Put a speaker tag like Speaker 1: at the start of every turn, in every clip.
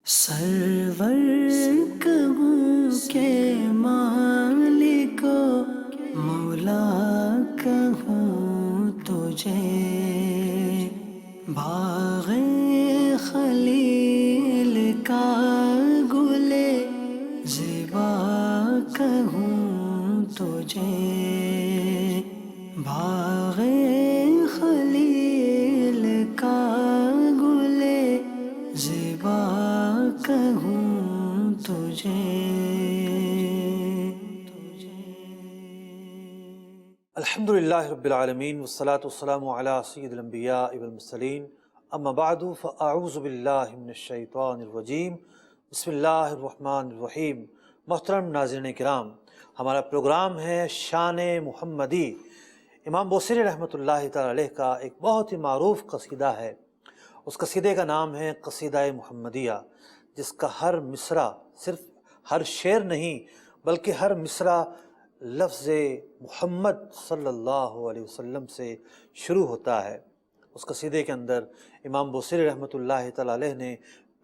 Speaker 1: سرور کہوں کہ مالک مولا کہوں تجھے، باغ خلیل کا گل زیبا کہوں تجھے، باغ خلیل کا گل زیبا کہوں تجھے۔
Speaker 2: الحمدللہ رب العالمین والصلاة والسلام علی سید الانبیاء والمرسلین، اما بعد فاعوذ باللہ من الشیطان الرجیم، بسم اللہ الرحمن الرحیم۔ محترم ناظرین کرام، ہمارا پروگرام ہے شان محمدی۔ امام بوصیری رحمۃ اللہ تعال علیہ کا ایک بہت ہی معروف قصیدہ ہے۔ اس قصیدے کا نام ہے قصیدہ محمدیہ، جس کا ہر مصرع، صرف ہر شعر نہیں بلکہ ہر مصرع لفظ محمد صلی اللہ علیہ وسلم سے شروع ہوتا ہے۔ اس قصیدے کے اندر امام بوصیری رحمۃ اللہ تعالی علیہ نے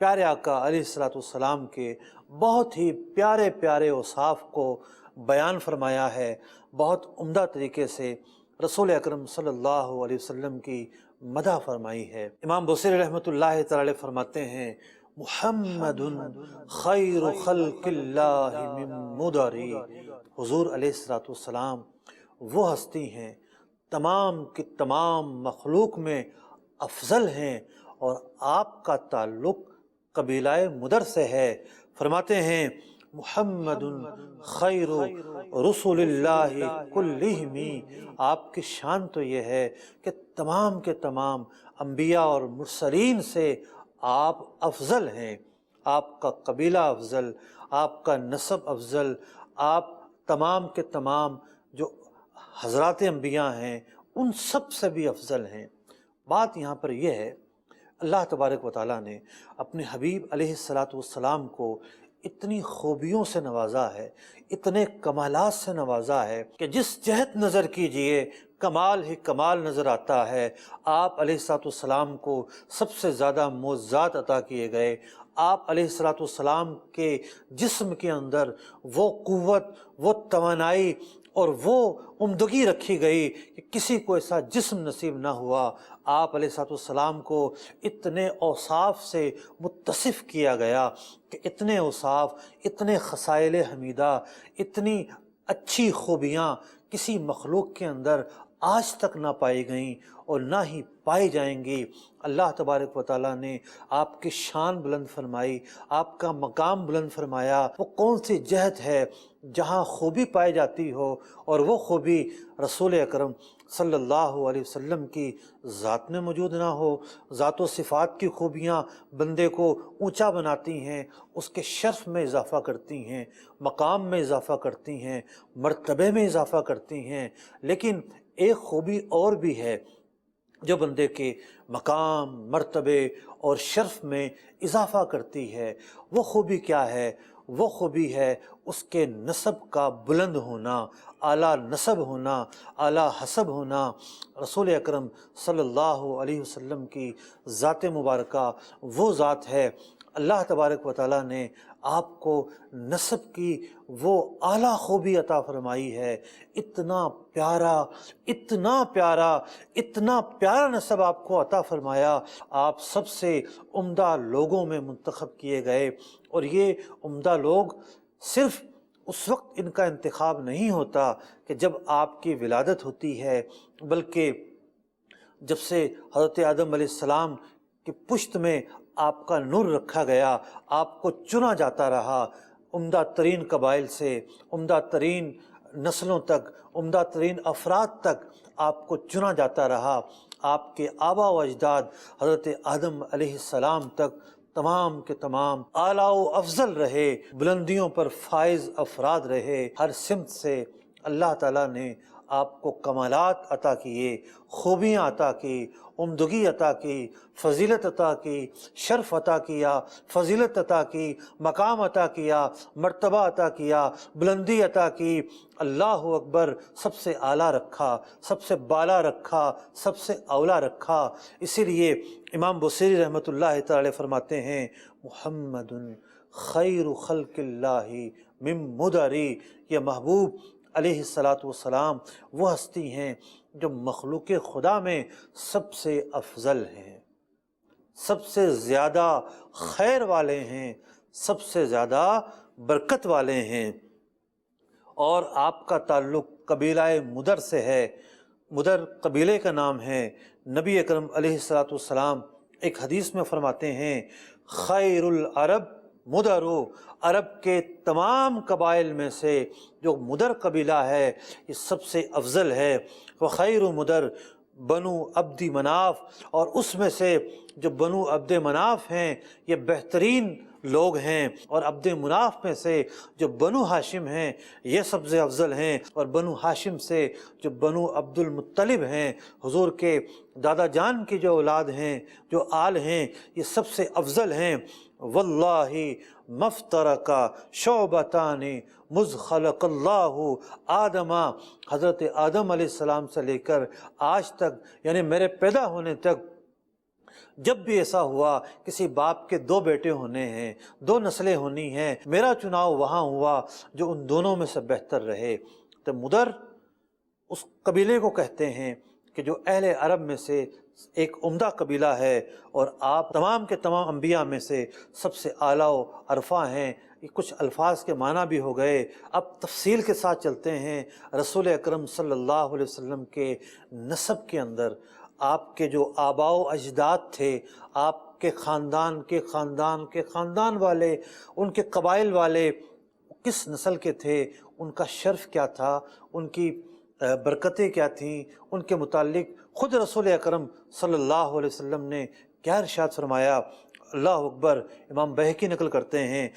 Speaker 2: پیارے آقا علیہ السلام کے بہت ہی پیارے پیارے اوصاف کو بیان فرمایا ہے، بہت عمدہ طریقے سے رسول اکرم صلی اللہ علیہ وسلم کی مدح فرمائی ہے۔ امام بوصیری رحمۃ اللہ تعالی علیہ فرماتے ہیں، محمد خیر خلق اللہ من مدری۔ حضور علیہ السلام وہ ہستی ہیں، تمام کی تمام مخلوق میں افضل ہیں، اور آپ کا تعلق قبیلہ مدر سے ہے۔ فرماتے ہیں، محمد خیر رسول اللہ کلہم۔ آپ کی شان تو یہ ہے کہ تمام کے تمام انبیاء اور مرسلین سے آپ افضل ہیں۔ آپ کا قبیلہ افضل، آپ کا نسب افضل، آپ تمام کے تمام جو حضرات انبیاء ہیں ان سب سے بھی افضل ہیں۔ بات یہاں پر یہ ہے، اللہ تبارک و تعالیٰ نے اپنے حبیب علیہ السلام کو اتنی خوبیوں سے نوازا ہے، اتنے کمالات سے نوازا ہے کہ جس جہت نظر کیجئے کمال ہی کمال نظر آتا ہے۔ آپ علیہ السلام کو سب سے زیادہ معجزات عطا کیے گئے۔ آپ علیہ السلام کے جسم کے اندر وہ قوت، وہ توانائی اور وہ عمدگی رکھی گئی کہ کسی کو ایسا جسم نصیب نہ ہوا۔ آپ علیہ السلام کو اتنے اوصاف سے متصف کیا گیا کہ اتنے اوصاف، اتنے خصائل حمیدہ، اتنی اچھی خوبیاں کسی مخلوق کے اندر آج تک نہ پائی گئیں اور نہ ہی پائی جائیں گی۔ اللہ تبارک و تعالیٰ نے آپ کی شان بلند فرمائی، آپ کا مقام بلند فرمایا۔ وہ کون سی جہت ہے جہاں خوبی پائی جاتی ہو، اور وہ خوبی رسول اکرم صلی اللہ علیہ وسلم کی ذات میں موجود نہ ہو۔ ذات و صفات کی خوبیاں بندے کو اونچا بناتی ہیں، اس کے شرف میں اضافہ کرتی ہیں، مقام میں اضافہ کرتی ہیں، مرتبے میں اضافہ کرتی ہیں، لیکن ایک خوبی اور بھی ہے جو بندے کے مقام، مرتبے اور شرف میں اضافہ کرتی ہے۔ وہ خوبی کیا ہے؟ وہ خوبی ہے اس کے نسب کا بلند ہونا، اعلیٰ نسب ہونا، اعلیٰ حسب ہونا۔ رسول اکرم صلی اللہ علیہ وسلم کی ذات مبارکہ وہ ذات ہے، اللہ تبارک و تعالیٰ نے آپ کو نسب کی وہ اعلیٰ خوبی عطا فرمائی ہے۔ اتنا پیارا، اتنا پیارا، اتنا پیارا نسب آپ کو عطا فرمایا۔ آپ سب سے عمدہ لوگوں میں منتخب کیے گئے، اور یہ عمدہ لوگ صرف اس وقت ان کا انتخاب نہیں ہوتا کہ جب آپ کی ولادت ہوتی ہے، بلکہ جب سے حضرت آدم علیہ السلام کی پشت میں آپ کا نور رکھا گیا، آپ کو چنا جاتا رہا، عمدہ ترین قبائل سے عمدہ ترین نسلوں تک، عمدہ ترین افراد تک آپ کو چنا جاتا رہا۔ آپ کے آبا و اجداد حضرت آدم علیہ السلام تک تمام کے تمام اعلیٰ و افضل رہے، بلندیوں پر فائز افراد رہے۔ ہر سمت سے اللہ تعالیٰ نے آپ کو کمالات عطا کیے، خوبیاں عطا کی، عمدگی عطا کی، فضیلت عطا کی، شرف عطا کیا، فضیلت عطا کی، مقام عطا کیا، مرتبہ عطا کیا، بلندی عطا کی۔ اللہ اکبر، سب سے اعلیٰ رکھا، سب سے بالا رکھا، سب سے اولا رکھا۔ اسی لیے امام بوصیری رحمۃ اللہ تعالی فرماتے ہیں محمد خیر خلق اللہ من مدری، یہ محبوب علیہ السلام وہ ہستی ہیں جو مخلوق خدا میں سب سے افضل ہیں، سب سے زیادہ خیر والے ہیں، سب سے زیادہ برکت والے ہیں۔ اور آپ کا تعلق قبیلہ مدر سے ہے، مدر قبیلے کا نام ہے۔ نبی اکرم علیہ السلام ایک حدیث میں فرماتے ہیں خیر العرب مدرو، عرب کے تمام قبائل میں سے جو مدر قبیلہ ہے یہ سب سے افضل ہے۔ وخیر مدر بنو عبد مناف، اور اس میں سے جو بنو عبد مناف ہیں یہ بہترین لوگ ہیں، اور عبد مناف میں سے جو بنو ہاشم ہیں یہ سب سے افضل ہیں، اور بنو ہاشم سے جو بنو عبد المطلب ہیں حضور کے دادا جان کی جو اولاد ہیں، جو آل ہیں، یہ سب سے افضل ہیں۔ واللہ مفترقا شعبتان مذ خلق اللہ آدم، حضرت آدم علیہ السلام سے لے کر آج تک، یعنی میرے پیدا ہونے تک جب بھی ایسا ہوا کسی باپ کے دو بیٹے ہونے ہیں، دو نسلیں ہونی ہیں، میرا چناؤ وہاں ہوا جو ان دونوں میں سے بہتر رہے۔ تو مدر اس قبیلے کو کہتے ہیں کہ جو اہل عرب میں سے ایک عمدہ قبیلہ ہے، اور آپ تمام کے تمام انبیاء میں سے سب سے اعلیٰ و عرفہ ہیں۔ یہ کچھ الفاظ کے معنی بھی ہو گئے، اب تفصیل کے ساتھ چلتے ہیں۔ رسول اکرم صلی اللہ علیہ وسلم کے نسب کے اندر آپ کے جو آباء و اجداد تھے، آپ کے خاندان کے خاندان کے خاندان والے، ان کے قبائل والے کس نسل کے تھے، ان کا شرف کیا تھا، ان کی برکتیں کیا تھیں، ان کے متعلق خود رسول اکرم صلی اللہ علیہ وسلم نے کیا ارشاد فرمایا۔ اللہ اکبر، امام بہقی نقل کرتے ہیں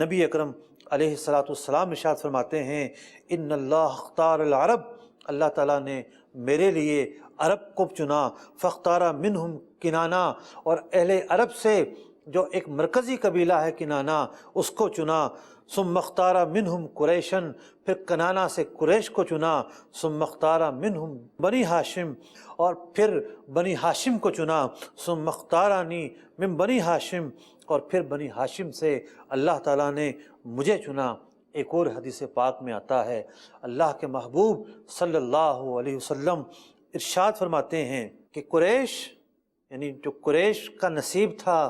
Speaker 2: نبی اکرم علیہ السلام ارشاد فرماتے ہیں ان اللہ اختار العرب، اللہ تعالیٰ نے میرے لیے عرب کو چنا، فاختار منہم کنانہ، اور اہل عرب سے جو ایک مرکزی قبیلہ ہے کنانہ اس کو چنا، ثم اختار منہم قریشن، پھر کنانہ سے قریش کو چنا، ثم اختار منہم بنی ہاشم، اور پھر بنی ہاشم کو چنا، ثم اختارانی من بنی ہاشم، اور پھر بنی ہاشم سے اللہ تعالیٰ نے مجھے چنا۔ ایک اور حدیث پاک میں آتا ہے اللہ کے محبوب صلی اللہ علیہ وسلم ارشاد فرماتے ہیں کہ قریش، یعنی جو قریش کا نصیب تھا،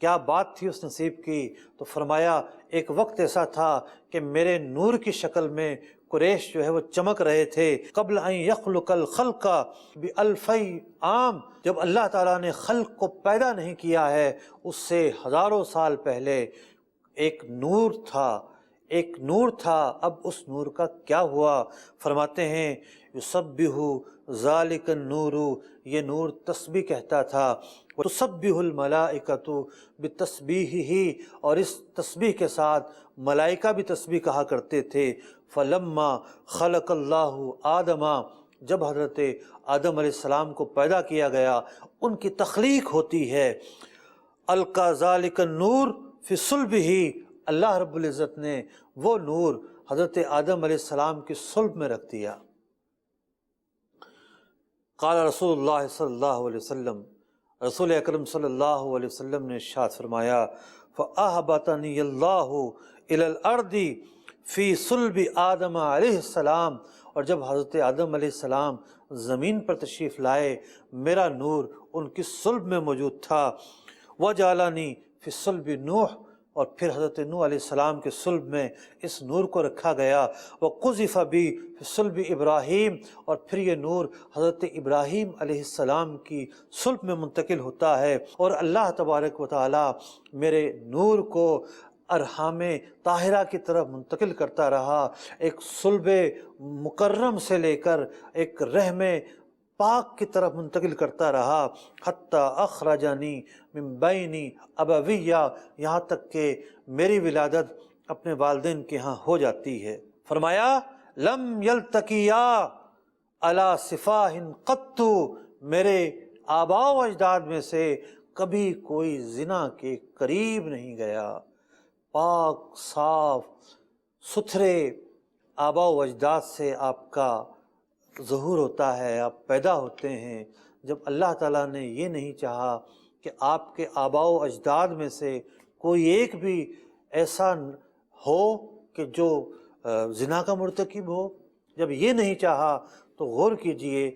Speaker 2: کیا بات تھی اس نصیب کی، تو فرمایا ایک وقت ایسا تھا کہ میرے نور کی شکل میں قریش جو ہے وہ چمک رہے تھے، قبل ان یخلق الخلق بألفی عام، جب اللہ تعالیٰ نے خلق کو پیدا نہیں کیا ہے اس سے ہزاروں سال پہلے ایک نور تھا، ایک نور تھا۔ اب اس نور کا کیا ہوا؟ فرماتے ہیں یسبح ذالک النور، یہ نور تسبیح کہتا تھا، وتسبح الملائکۃ بتسبیحہ، اور اس تسبیح کے ساتھ ملائکہ بھی تسبیح کہا کرتے تھے۔ فلما خلق اللہ آدم، جب حضرت آدم علیہ السلام کو پیدا کیا گیا، ان کی تخلیق ہوتی ہے، القا ذالک النور فی صلبہ، اللہ رب العزت نے وہ نور حضرت آدم علیہ السلام کی صلب میں رکھ دیا۔ قال رسول اللہ صلی اللہ علیہ وسلم، رسول اکرم صلی اللہ علیہ وسلم نے ارشاد فرمایا فَأَهْبَطَنِيَ اللَّهُ إِلَى الْأَرْضِ فِي صُلْبِ آدم علیہ السلام، اور جب حضرت آدم علیہ السلام زمین پر تشریف لائے میرا نور ان کی صلب میں موجود تھا۔ وَجَعَلَنِي فِي صُلْبِ نوح، اور پھر حضرت نوح علیہ السلام کے صلب میں اس نور کو رکھا گیا۔ وَقُذِفَ بِي فِي صُلْبِ ابراہیم، اور پھر یہ نور حضرت ابراہیم علیہ السلام کی صلب میں منتقل ہوتا ہے، اور اللہ تبارک و تعالی میرے نور کو ارحام طاہرہ کی طرف منتقل کرتا رہا، ایک صلب مکرم سے لے کر ایک رحم پاک کی طرف منتقل کرتا رہا، حتیٰ اخرجنی من بین ابویہ، یہاں تک کہ میری ولادت اپنے والدین کے ہاں ہو جاتی ہے۔ فرمایا لم یلتقیا، علی صفاہ قط، میرے آباء و اجداد میں سے کبھی کوئی زنا کے قریب نہیں گیا۔ پاک صاف ستھرے آباء و اجداد سے آپ کا ظہور ہوتا ہے، آپ پیدا ہوتے ہیں۔ جب اللہ تعالیٰ نے یہ نہیں چاہا کہ آپ کے آباء و اجداد میں سے کوئی ایک بھی ایسا ہو کہ جو زنا کا مرتکب ہو، جب یہ نہیں چاہا تو غور کیجئے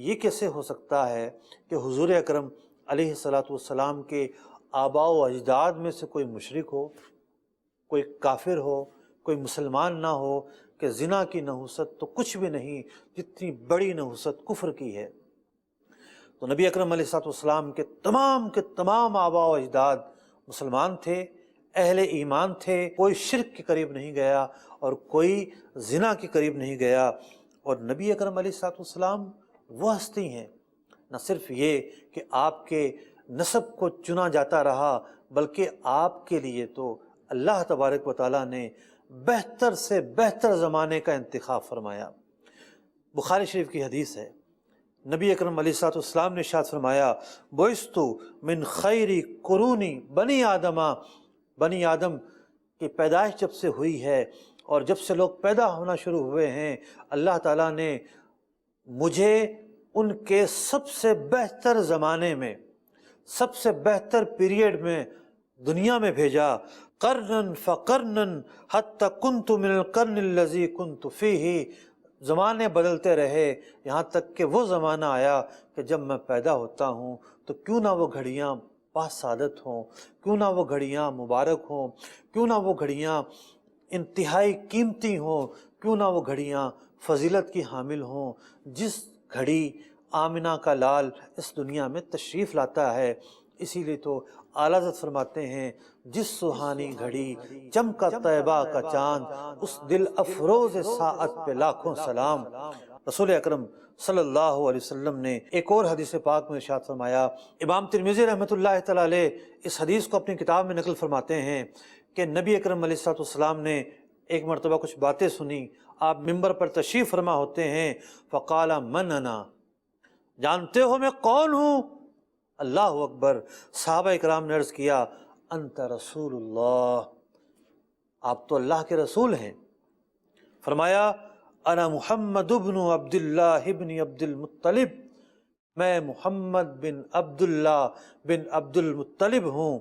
Speaker 2: یہ کیسے ہو سکتا ہے کہ حضور اکرم علیہ السلام کے آباء و اجداد میں سے کوئی مشرک ہو، کوئی کافر ہو، کوئی مسلمان نہ ہو، کہ زنا کی نحوست تو کچھ بھی نہیں جتنی بڑی نحوست کفر کی ہے۔ تو نبی اکرم علیہ السلام کے تمام آباء و اجداد مسلمان تھے، اہل ایمان تھے، کوئی شرک کے قریب نہیں گیا اور کوئی زنا کے قریب نہیں گیا۔ اور نبی اکرم علیہ السلام وہ ہستی ہیں، نہ صرف یہ کہ آپ کے نسب کو چنا جاتا رہا، بلکہ آپ کے لیے تو اللہ تبارک و تعالیٰ نے بہتر سے بہتر زمانے کا انتخاب فرمایا۔ بخاری شریف کی حدیث ہے، نبی اکرم علیہ السلام نے ارشاد فرمایا، بعثت من خیر قرونی بنی آدمہ، بنی آدم کی پیدائش جب سے ہوئی ہے اور جب سے لوگ پیدا ہونا شروع ہوئے ہیں، اللہ تعالیٰ نے مجھے ان کے سب سے بہتر زمانے میں، سب سے بہتر پیریڈ میں دنیا میں بھیجا۔ قرنن فقرنن حتی کنت من القرن الذی کنت فیہ، زمانے بدلتے رہے یہاں تک کہ وہ زمانہ آیا کہ جب میں پیدا ہوتا ہوں تو کیوں نہ وہ گھڑیاں پاس سعادت ہوں، کیوں نہ وہ گھڑیاں مبارک ہوں، کیوں نہ وہ گھڑیاں انتہائی قیمتی ہوں، کیوں نہ وہ گھڑیاں فضیلت کی حامل ہوں۔ جس گھڑی آمنہ کا لال اس دنیا میں تشریف لاتا ہے، اسی لیے تو اعلیٰ حضرت فرماتے ہیں، جس سہانی گھڑی چمکا طیبہ کا چاند، اس دل افروز ساعت پہ لاکھوں سلام۔ رسول اکرم صلی اللہ علیہ وسلم نے ایک اور حدیث پاک میں ارشاد فرمایا، امام ترمذی رحمۃ اللہ تعالی علیہ اس حدیث کو اپنی کتاب میں نقل فرماتے ہیں کہ نبی اکرم علیہ السلام نے ایک مرتبہ کچھ باتیں سنی، آپ ممبر پر تشریف فرما ہوتے ہیں، فقال من انا، جانتے ہو میں کون ہوں؟ اللہ اکبر۔ صحابہ اکرام نے عرض کیا، انت رسول اللہ، آپ تو اللہ کے رسول ہیں۔ فرمایا، انا محمد بن عبد اللہ بن عبد المطلب، میں محمد بن عبداللہ بن عبد المطلب ہوں۔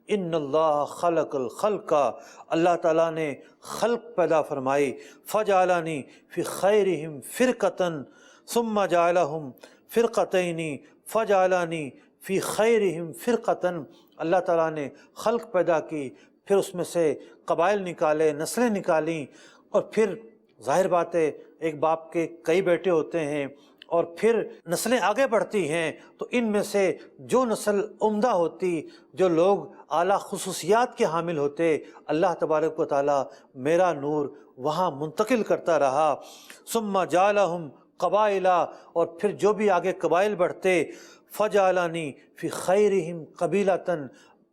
Speaker 2: ان اللہ خلق الخلق، اللہ تعالیٰ نے خلق پیدا فرمائی، فجعلنی فی خیرہم فرقۃ ثم جعلہم فرقتین فجعلنی فی خیرہم فرقۃ، اللہ تعالیٰ نے خلق پیدا کی، پھر اس میں سے قبائل نکالے، نسلیں نکالیں، اور پھر ظاہر بات ہے ایک باپ کے کئی بیٹے ہوتے ہیں اور پھر نسلیں آگے بڑھتی ہیں، تو ان میں سے جو نسل عمدہ ہوتی، جو لوگ اعلیٰ خصوصیات کے حامل ہوتے، اللہ تبارک و تعالیٰ میرا نور وہاں منتقل کرتا رہا۔ ثم جعلہم قبائلا، اور پھر جو بھی آگے قبائل بڑھتے، فجعلنی فی خیرہم قبیلۃ،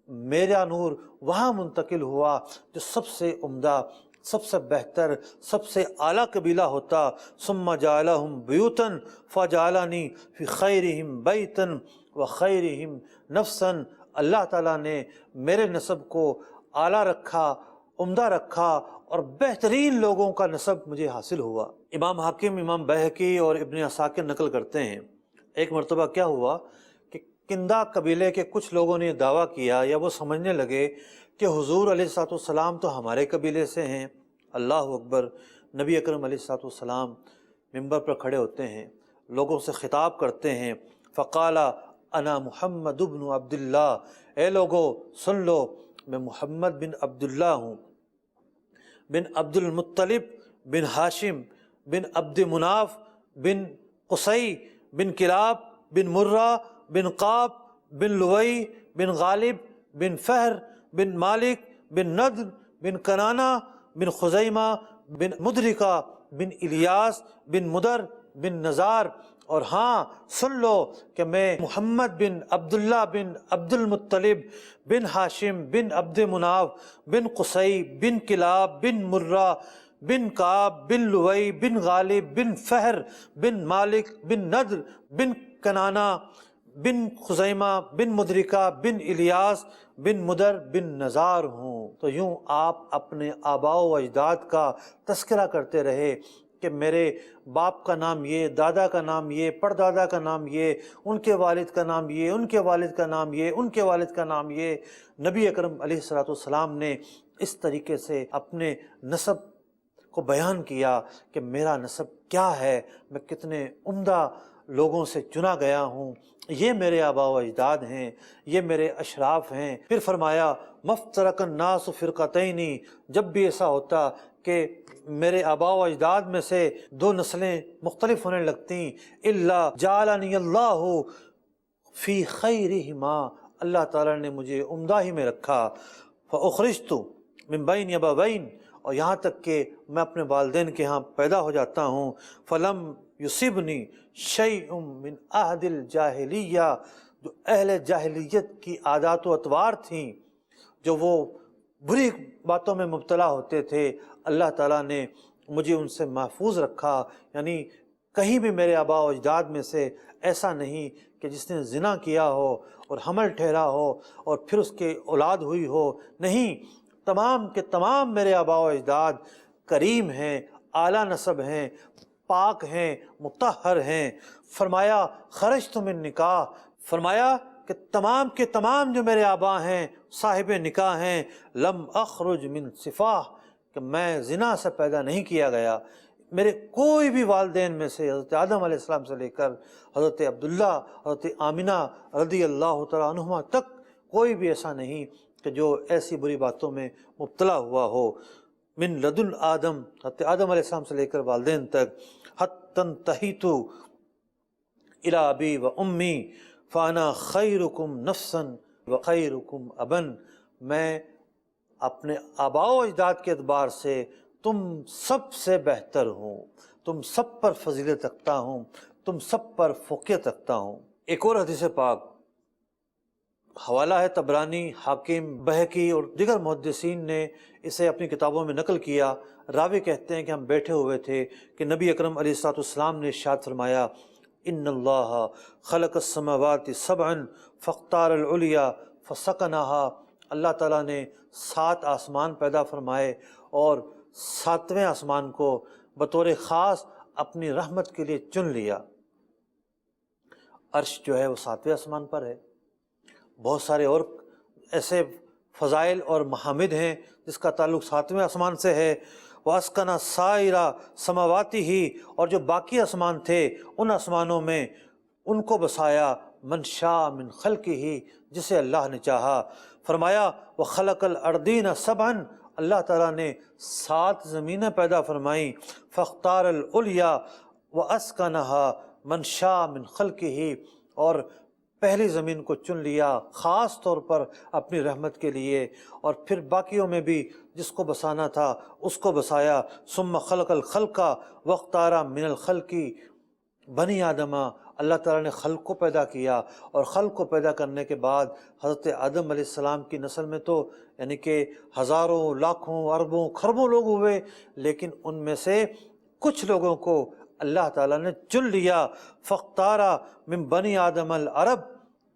Speaker 2: میرا نور وہاں منتقل ہوا جو سب سے عمدہ، سب سے بہتر، سب سے اعلیٰ قبیلہ ہوتا۔ ثم جعلہم بیوتا فجعلنی فی خیرہم بیتا وخیرہم نفسا، اللہ تعالیٰ نے میرے نسب کو اعلیٰ رکھا، عمدہ رکھا، اور بہترین لوگوں کا نسب مجھے حاصل ہوا۔ امام حاکم، امام بیہقی اور ابن عساکر نقل کرتے ہیں، ایک مرتبہ کیا ہوا کہ کندہ قبیلے کے کچھ لوگوں نے دعویٰ کیا، یا وہ سمجھنے لگے کہ حضور علیہ السلام تو ہمارے قبیلے سے ہیں۔ اللہ اکبر۔ نبی اکرم علیہ السلام ممبر پر کھڑے ہوتے ہیں، لوگوں سے خطاب کرتے ہیں، فقال انا محمد بن عبداللہ، اے لوگو سن لو، میں محمد بن عبداللہ ہوں، بن عبد المطلب بن ہاشم بن عبد مناف بن قصی بن کلاب بن مرہ بن قاب بن لوئی بن غالب بن فہر بن مالک بن ندر بن کنانہ بن خزیمہ بن مدرکہ بن الیاس بن مدر بن نزار، اور ہاں سن لو کہ میں محمد بن عبداللہ بن عبد المطلب بن ہاشم بن عبد مناف بن قصی بن کلاب بن مرہ بن کعب بن لوئی بن غالب بن فہر بن مالک بن ندر بن کنانہ بن خزیمہ بن مدرکہ بن الیاس بن مدر بن نزار ہوں۔ تو یوں آپ اپنے آباء و اجداد کا تذکرہ کرتے رہے کہ میرے باپ کا نام یہ، دادا کا نام یہ، پردادا کا نام یہ، ان کے والد کا نام یہ، ان کے والد کا نام یہ، ان کے والد کا نام یہ۔ نبی اکرم علیہ الصلوۃ والسلام نے اس طریقے سے اپنے نسب کو بیان کیا کہ میرا نسب کیا ہے، میں کتنے عمدہ لوگوں سے چنا گیا ہوں، یہ میرے آباء و اجداد ہیں، یہ میرے اشراف ہیں۔ پھر فرمایا مفترق الناس فرقتین، جب بھی ایسا ہوتا کہ میرے آباء و اجداد میں سے دو نسلیں مختلف ہونے لگتیں، الا جعلنی اللہ فی خیرہما، اللہ تعالیٰ نے مجھے عمدہ ہی میں رکھا، فاخرجت من بین ابوین، اور یہاں تک کہ میں اپنے والدین کے ہاں پیدا ہو جاتا ہوں، فلم یصبنی شیء من عہد الجاہلیہ، جو اہل جاہلیت کی عادات و اطوار تھیں، جو وہ بری باتوں میں مبتلا ہوتے تھے، اللہ تعالیٰ نے مجھے ان سے محفوظ رکھا۔ یعنی کہیں بھی میرے آباء و اجداد میں سے ایسا نہیں کہ جس نے زنا کیا ہو اور حمل ٹھہرا ہو اور پھر اس کے اولاد ہوئی ہو، نہیں، تمام کے تمام میرے آباء و اجداد کریم ہیں، اعلیٰ نسب ہیں، پاک ہیں، مطہر ہیں۔ فرمایا خرجت من نکاح، فرمایا کہ تمام کے تمام جو میرے آباء ہیں صاحب نکاح ہیں، لم اخرج من صفاح، کہ میں زنا سے پیدا نہیں کیا گیا۔ میرے کوئی بھی والدین میں سے حضرت آدم علیہ السلام سے لے کر حضرت عبداللہ، حضرت آمنہ رضی اللہ تعالیٰ عنہما تک کوئی بھی ایسا نہیں کہ جو ایسی بری باتوں میں مبتلا ہوا ہو۔ من لدن آدم، حضرت آدم علیہ السلام سے لے کر والدین تک، حتی انتہیت الی ابی و امی فانا خیرکم نفسا و خیرکم ابن، میں اپنے آباء و اجداد کے اعتبار سے تم سب سے بہتر ہوں، تم سب پر فضیلت رکھتا ہوں، تم سب پر فوقیت رکھتا ہوں۔ ایک اور حدیث پاک، حوالہ ہے طبرانی، حاکم، بہقی اور دیگر محدثین نے اسے اپنی کتابوں میں نقل کیا۔ راوی کہتے ہیں کہ ہم بیٹھے ہوئے تھے کہ نبی اکرم علیہ الصلوۃ والسلام نے ارشاد فرمایا، ان اللہ خلق السماوات سبعا فاختار العلیا فسکنہا، اللہ تعالیٰ نے 7 آسمان پیدا فرمائے اور 7ویں آسمان کو بطور خاص اپنی رحمت کے لیے چن لیا۔ عرش جو ہے وہ 7ویں آسمان پر ہے۔ بہت سارے اور ایسے فضائل اور محامد ہیں جس کا تعلق 7ویں آسمان سے ہے۔ وَأَسْكَنَ سَائِرَ سَمَاوَاتِهِ، اور جو باقی آسمان تھے ان آسمانوں میں ان کو بسایا، من شاء من خلقہ، جسے اللہ نے چاہا۔ فرمایا وَخَلَقَ الْأَرْضِينَ سَبْعًا، اللہ تعالیٰ نے 7 زمینیں پیدا فرمائیں، فَاخْتَارَ الْعُلْيَا وَأَسْكَنَهَا مَنْ شَاءَ مِنْ خَلْقِهِ، اور پہلی زمین کو چن لیا خاص طور پر اپنی رحمت کے لیے، اور پھر باقیوں میں بھی جس کو بسانا تھا اس کو بسایا۔ ثم خلق الخلق واختار من الخلق بنی آدم، اللہ تعالیٰ نے خلق کو پیدا کیا، اور خلق کو پیدا کرنے کے بعد حضرت آدم علیہ السلام کی نسل میں تو یعنی کہ ہزاروں، لاکھوں، اربوں، کھربوں لوگ ہوئے، لیکن ان میں سے کچھ لوگوں کو اللہ تعالیٰ نے چن لیا۔ فاختارا من بنی آدم العرب،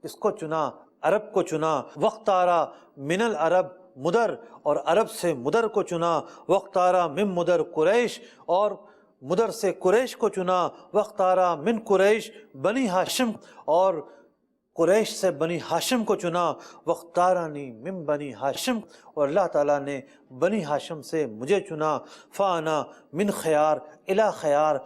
Speaker 2: اس کو چنا، عرب کو چنا۔ واختارا من العرب مدر، اور عرب سے مدر کو چنا۔ واختارا من مدر قریش، اور مدر سے قریش کو چنا۔ واختارا من قریش بنی ہاشم، اور قریش سے بنی ہاشم کو چنا۔ واختارانی من بنی ہاشم، اور اللہ تعالیٰ نے بنی ہاشم سے مجھے چنا۔ فانا من خیار الی خیار،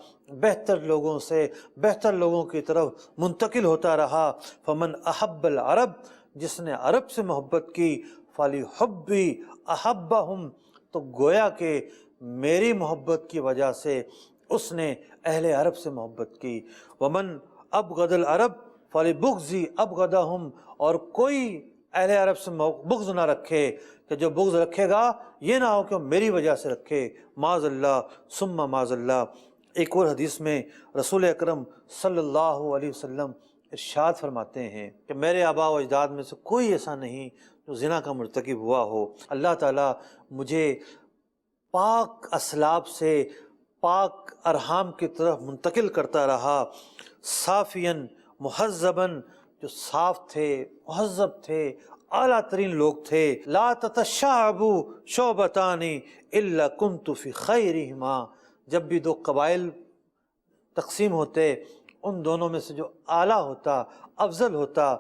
Speaker 2: بہتر لوگوں سے بہتر لوگوں کی طرف منتقل ہوتا رہا۔ فمن احب العرب، جس نے عرب سے محبت کی، فَلِحُبِّي أَحَبَّهُمْ، تو گویا کہ میری محبت کی وجہ سے اس نے اہل عرب سے محبت کی۔ ومن ابغض العرب فَلِبُغْضِي أَبْغَضَهُمْ، اور کوئی اہل عرب سے بغض نہ رکھے، کہ جو بغض رکھے گا یہ نہ ہو کہ میری وجہ سے رکھے، معاذ اللہ ثم معاذ اللہ۔ ایک اور حدیث میں رسول اکرم صلی اللہ علیہ وسلم ارشاد فرماتے ہیں کہ میرے آباء و اجداد میں سے کوئی ایسا نہیں جو زنا کا مرتکب ہوا ہو۔ اللہ تعالیٰ مجھے پاک اسلاب سے پاک ارحام کی طرف منتقل کرتا رہا، صافیاً مہذباً، جو صاف تھے، مہذب تھے، اعلیٰ ترین لوگ تھے۔ لا تتشعبوا شعبتان الا كنت في خیرہما، جب بھی دو قبائل تقسیم ہوتے، ان دونوں میں سے جو اعلیٰ ہوتا، افضل ہوتا،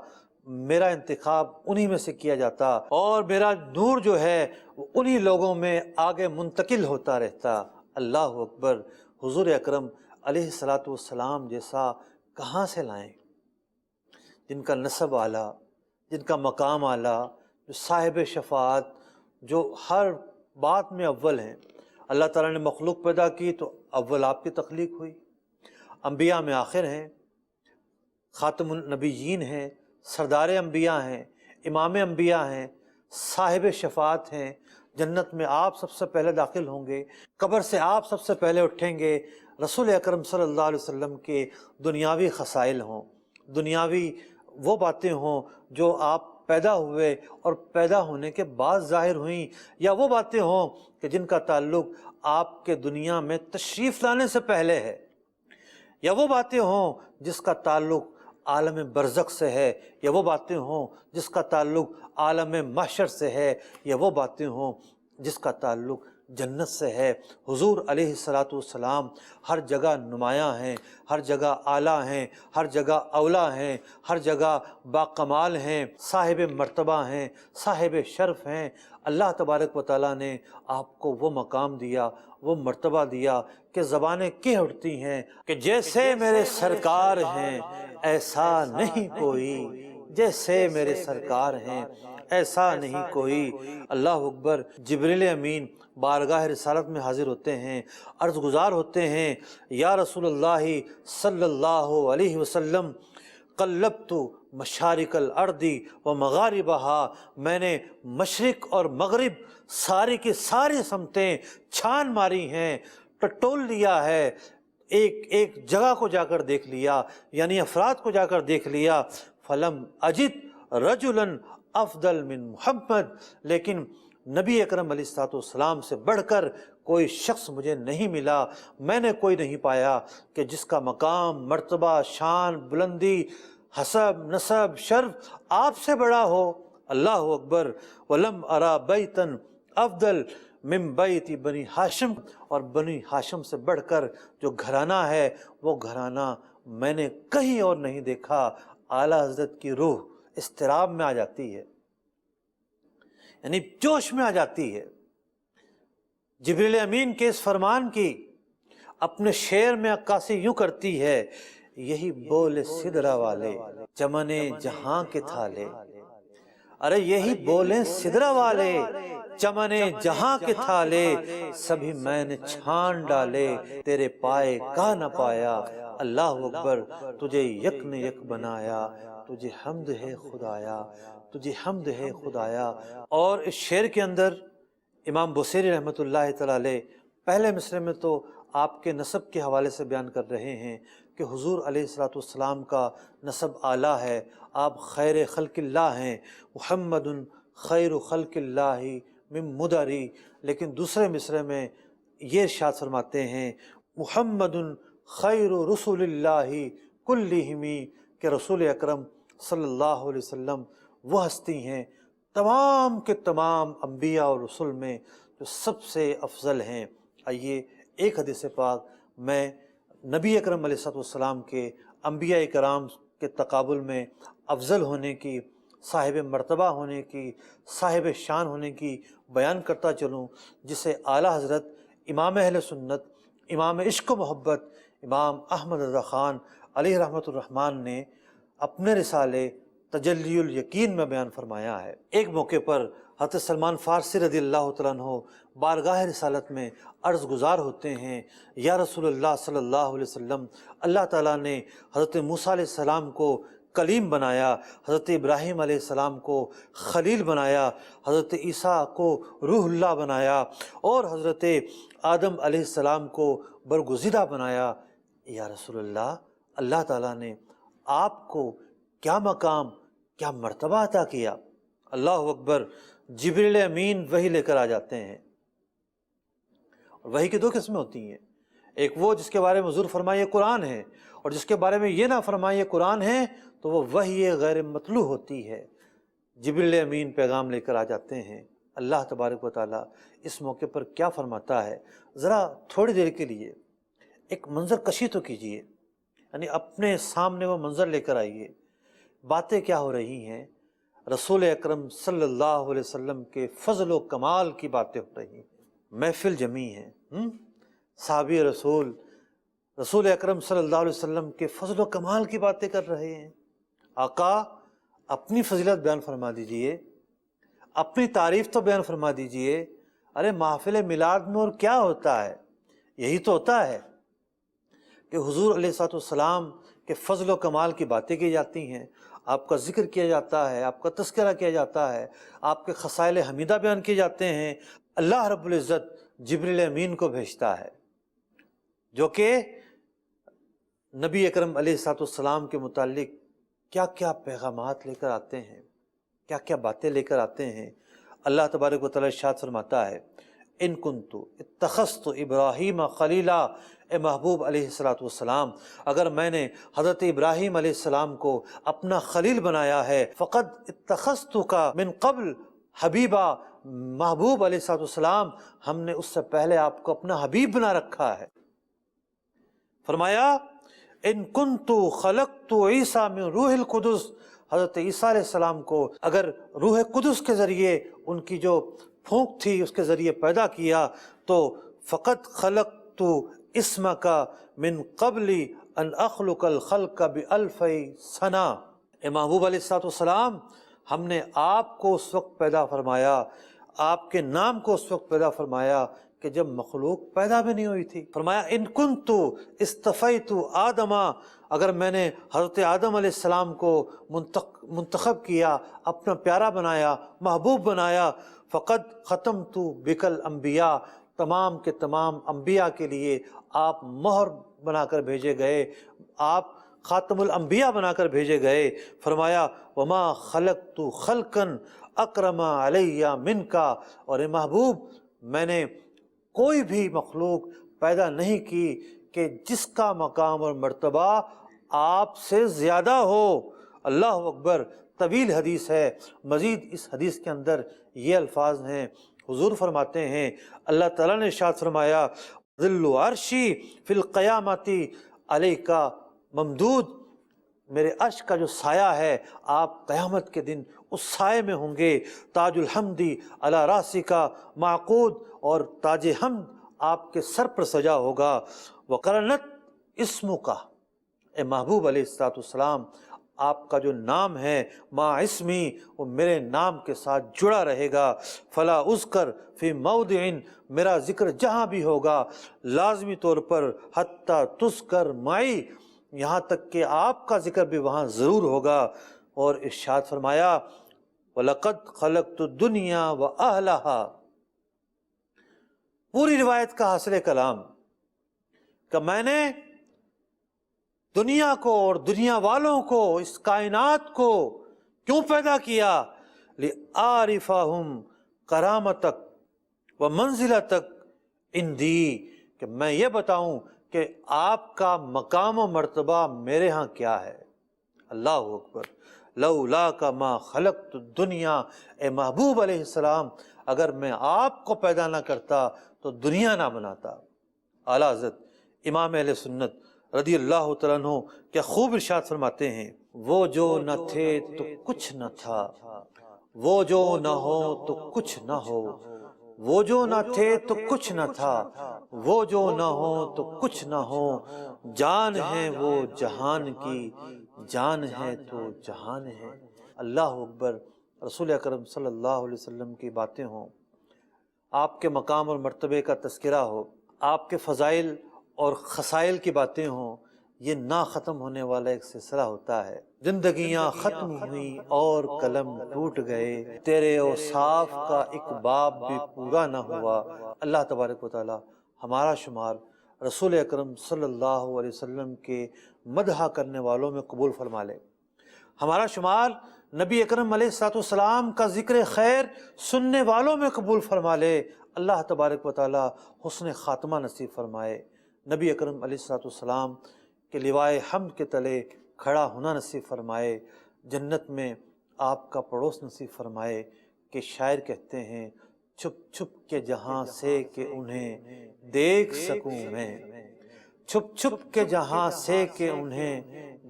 Speaker 2: میرا انتخاب انہی میں سے کیا جاتا، اور میرا نور جو ہے وہ انہی لوگوں میں آگے منتقل ہوتا رہتا۔ اللہ اکبر! حضور اکرم علیہ الصلاۃ والسلام جیسا کہاں سے لائیں، جن کا نسب اعلیٰ، جن کا مقام اعلیٰ، جو صاحب شفاعت، جو ہر بات میں اول ہیں۔ اللہ تعالیٰ نے مخلوق پیدا کی تو اول آپ کی تخلیق ہوئی، انبیاء میں آخر ہیں، خاتم النبیین ہیں، سردار انبیاء ہیں، امام انبیاء ہیں، صاحب شفاعت ہیں۔ جنت میں آپ سب سے پہلے داخل ہوں گے، قبر سے آپ سب سے پہلے اٹھیں گے۔ رسول اکرم صلی اللہ علیہ وسلم کے دنیاوی خصائل ہوں، دنیاوی وہ باتیں ہوں جو آپ پیدا ہوئے اور پیدا ہونے کے بعد ظاہر ہوئیں، یا وہ باتیں ہوں کہ جن کا تعلق آپ کے دنیا میں تشریف لانے سے پہلے ہے، یا وہ باتیں ہوں جس کا تعلق عالم برزخ سے ہے، یا وہ باتیں ہوں جس کا تعلق عالم محشر سے ہے، یا وہ باتیں ہوں جس کا تعلق جنت سے ہے۔ حضور علیہ الصلاۃ والسلام ہر جگہ نمایاں ہیں، ہر جگہ اعلیٰ ہیں، ہر جگہ اولیٰ ہیں، ہر جگہ باکمال ہیں، صاحب مرتبہ ہیں، صاحب شرف ہیں۔ اللہ تبارک و تعالیٰ نے آپ کو وہ مقام دیا، وہ مرتبہ دیا کہ زبانیں کہہ اٹھتی ہیں کہ جیسے میرے سرکار ہیں ایسا نہیں کوئی، جیسے میرے سرکار ہیں ایسا نہیں کوئی۔ اللہ اکبر! جبریل امین بارگاہ رسالت میں حاضر ہوتے ہیں، عرض گزار ہوتے ہیں، یا رسول اللہ صلی اللہ علیہ وسلم، قلبت مشارق الارض و مغاربہا، میں نے مشرق اور مغرب ساری کی ساری سمتیں چھان ماری ہیں، ٹٹول لیا ہے، ایک جگہ کو جا کر دیکھ لیا، یعنی افراد کو جا کر دیکھ لیا۔ فلم اجد رجلا افضل من محمد، لیکن نبی اکرم علیہ الصلوۃ والسلام سے بڑھ کر کوئی شخص مجھے نہیں ملا، میں نے کوئی نہیں پایا کہ جس کا مقام، مرتبہ، شان، بلندی، حسب، نسب، شرف آپ سے بڑا ہو۔ اللہ اکبر! ولم ارا بیتا افضل من بیت بنی ہاشم، اور بنی ہاشم سے بڑھ کر جو گھرانہ ہے وہ گھرانہ میں نے کہیں اور نہیں دیکھا۔ اعلیٰ حضرت کی روح اضطراب میں آ جاتی ہے، یعنی جوش میں آ جاتی ہے۔ جبریل امین کے اس فرمان کی اپنے شعر میں عکاسی یوں کرتی ہے، یہی بول سدرا والے چمن جہاں کے تھالے، ارے یہی بولیں سدرا والے چمن جہاں کے تھالے، سبھی میں نے چھان ڈالے تیرے پائے کا نہ پایا۔ اللہ اکبر! تجھے یک نے یک بنایا، تجھے حمد ہے خدایا، تجھے حمد ہے خدایا۔ اور اس شعر کے اندر امام بوصیری رحمۃ اللہ تعالی علیہ پہلے مصرع میں تو آپ کے نسب کے حوالے سے بیان کر رہے ہیں کہ حضور علیہ الصلوۃ والسلام کا نسب اعلیٰ ہے، آپ خیر خلق اللہ ہیں، محمد خیر خلق اللہ من مدری، لیکن دوسرے مصرع میں یہ ارشاد فرماتے ہیں، محمد خیر رسول اللہ کلہم، کہ رسول اکرم صلی اللہ علیہ وسلم وہ ہستی ہیں تمام کے تمام انبیاء اور رسول میں جو سب سے افضل ہیں۔ آئیے ایک حدیث پاک میں نبی اکرم علیہ الصلوۃ والسلام کے انبیاء کرام کے تقابل میں افضل ہونے کی، صاحب مرتبہ ہونے کی، صاحب شان ہونے کی بیان کرتا چلوں، جسے اعلیٰ حضرت امام اہل سنت، امام عشق و محبت، امام احمد رضا خان علیہ رحمۃ الرحمن نے اپنے رسالے تجلی الیقین میں بیان فرمایا ہے۔ ایک موقع پر حضرت سلمان فارسی رضی اللہ تعالیٰ عنہ بارگاہ رسالت میں عرض گزار ہوتے ہیں، یا رسول اللہ صلی اللہ علیہ وسلم، اللہ تعالیٰ نے حضرت موسیٰ علیہ السلام کو کلیم بنایا، حضرت ابراہیم علیہ السلام کو خلیل بنایا، حضرت عیسیٰ کو روح اللہ بنایا، اور حضرت آدم علیہ السلام کو برگزیدہ بنایا۔ یا رسول اللہ، اللہ تعالیٰ نے آپ کو کیا مقام، کیا مرتبہ عطا کیا؟ اللہ اکبر! جبریل امین وحی لے کر آ جاتے ہیں، وحی کی دو قسمیں ہوتی ہیں، ایک وہ جس کے بارے میں حضور فرمائے یہ قرآن ہے، اور جس کے بارے میں یہ نہ فرمائے یہ قرآن ہے، تو وہ وحی غیر مطلوع ہوتی ہے۔ جبریل امین پیغام لے کر آ جاتے ہیں۔ اللہ تبارک و تعالیٰ اس موقع پر کیا فرماتا ہے، ذرا تھوڑی دیر کے لیے ایک منظر کشی تو کیجئے، یعنی اپنے سامنے وہ منظر لے کر آئیے۔ باتیں کیا ہو رہی ہیں؟ رسول اکرم صلی اللہ علیہ وسلم کے فضل و کمال کی باتیں ہو رہی ہیں، محفل جمی ہے، صحابی رسول اکرم صلی اللہ علیہ وسلم کے فضل و کمال کی باتیں کر رہے ہیں۔ آقا اپنی فضیلت بیان فرما دیجئے، اپنی تعریف تو بیان فرما دیجئے۔ ارے محفل میلاد میں اور کیا ہوتا ہے؟ یہی تو ہوتا ہے کہ حضور علیہ السلام کے فضل و کمال کی باتیں کی جاتی ہیں، آپ کا ذکر کیا جاتا ہے، آپ کا تذکرہ کیا جاتا ہے، آپ کے خصائل حمیدہ بیان کیے جاتے ہیں۔ اللہ رب العزت جبریل امین کو بھیجتا ہے جو کہ نبی اکرم علیہ السلام کے متعلق کیا کیا پیغامات لے کر آتے ہیں، کیا کیا باتیں لے کر آتے ہیں۔ اللہ تبارک و تعالیٰ ارشاد فرماتا ہے، ان کنت اتخذت ابراہیم خلیلا، اے محبوب علیہ السلام، اگر میں نے حضرت ابراہیم علیہ السلام کو اپنا خلیل بنایا ہے، فقد اتخذتک من قبل حبیبا، محبوب علیہ السلام ہم نے اس سے پہلے آپ کو اپنا حبیب بنا رکھا ہے۔ فرمایا ان کنت خلقت عیسیٰ من روح القدس، حضرت عیسیٰ علیہ السلام کو اگر روح قدس کے ذریعے ان کی جو پھونک تھی اس کے ذریعے پیدا کیا، تو فقط خلقت اسمک من قبل ان اخلق الخلق بألف سنہ، اے محبوب علیہ السلام ہم نے آپ کو اس وقت پیدا فرمایا، آپ کے نام کو اس وقت پیدا فرمایا کہ جب مخلوق پیدا بھی نہیں ہوئی تھی۔ فرمایا ان کنت اصطفیت آدم، اگر میں نے حضرت آدم علیہ السلام کو منتخب کیا، اپنا پیارا بنایا، محبوب بنایا، فقد ختمت بک الانبیاء، تمام کے تمام انبیاء کے لیے آپ مہر بنا کر بھیجے گئے، آپ خاتم الانبیاء بنا کر بھیجے گئے۔ فرمایا وما خلقت خلقا اکرم علیہ منکا، اور اے محبوب میں نے کوئی بھی مخلوق پیدا نہیں کی کہ جس کا مقام اور مرتبہ آپ سے زیادہ ہو۔ اللہ اکبر، طویل حدیث ہے، مزید اس حدیث کے اندر یہ الفاظ ہیں، حضور فرماتے ہیں اللہ تعالیٰ نے ارشاد فرمایا ظل عرشی فی القیامت علیک ممدود، میرے عرش کا جو سایہ ہے آپ قیامت کے دن اس سائے میں ہوں گے۔ تاج الحمدی علی راسک معقود، اور تاج حمد آپ کے سر پر سجا ہوگا۔ وقرنت اسمک، اے محبوب علیہ السلام آپ کا جو نام ہے ما اسمی، وہ میرے نام کے ساتھ جڑا رہے گا۔ فلا اذکر فی موضع، میرا ذکر جہاں بھی ہوگا لازمی طور پر حتی تذکر معی، یہاں تک کہ آپ کا ذکر بھی وہاں ضرور ہوگا۔ اور ارشاد فرمایا وَلَقَدْ خَلَقْتُ الدُّنْيَا وَأَهْلَهَا، پوری روایت کا حاصل کلام کہ میں نے دنیا کو اور دنیا والوں کو، اس کائنات کو کیوں پیدا کیا؟ لِأَعْرِفَهُمْ کرامتک و منزلتک عندی، کہ میں یہ بتاؤں کہ آپ کا مقام و مرتبہ میرے ہاں کیا ہے۔ اللہ اکبر، لولاک ما خلقت الدنیا، اے محبوب علیہ السلام اگر میں آپ کو پیدا نہ کرتا تو دنیا نہ بناتا۔ اعلیٰ حضرت امام اہل سنت رضی اللہ تعالیٰ عنہ کیا خوب ارشاد فرماتے ہیں، وہ جو نہ تھے تو کچھ نہ تھا، وہ جو نہ ہو تو کچھ نہ ہو، وہ جو نہ تھے تو کچھ نہ تھا، وہ جو نہ ہو تو کچھ نہ ہو، جان ہے وہ جہان کی، جان ہے تو جہان ہے۔ اللہ اکبر، رسول اکرم صلی اللہ علیہ وسلم کی باتیں ہوں، آپ کے مقام اور مرتبے کا تذکرہ ہو، آپ کے فضائل اور خصائل کی باتیں ہوں، یہ نہ ختم ہونے والا ایک سلسلہ ہوتا ہے۔ زندگیاں ختم ہوئیں اور قلم ٹوٹ گئے، تیرے اوصاف کا ایک باب بھی پورا نہ ہوا۔ اللہ تبارک و تعالی ہمارا شمار رسول اکرم صلی اللہ علیہ وسلم کے مدح کرنے والوں میں قبول فرما لے، ہمارا شمار نبی اکرم علیہ الصلوۃ والسلام کا ذکر خیر سننے والوں میں قبول فرما لے۔ اللہ تبارک و تعالی حسن خاتمہ نصیب فرمائے، نبی اکرم علیہ الصلوۃ والسلام کے لوائے حمد کے تلے کھڑا ہونا نصیب فرمائے، جنت میں آپ کا پڑوس نصیب فرمائے۔ کہ شاعر کہتے ہیں چھپ چھپ کے جہاں سے کہ انہیں دیکھ سکوں میں، چھپ چھپ کے جہاں سے کہ انہیں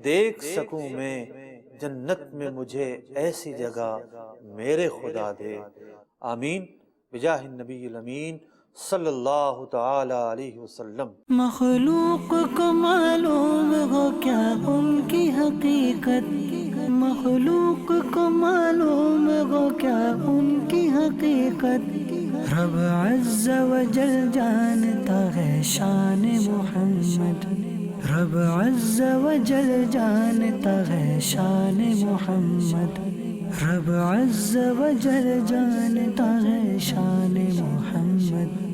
Speaker 2: دیکھ سکوں میں، جنت میں مجھے ایسی جگہ میرے خدا دے۔ آمین بجاہ النبی الامین صلی اللہ تعالی علیہ وسلم۔
Speaker 1: مخلوق کو معلوم ہو کیا ان کی حقیقت، مخلوق کو معلوم ہو کیا ان کی حقیقت، رب عز و جل جانتا ہے شان محمد، رب عز و جل جانتا ہے شان محمد، رب عز و جل جانتا ہے شان محمد۔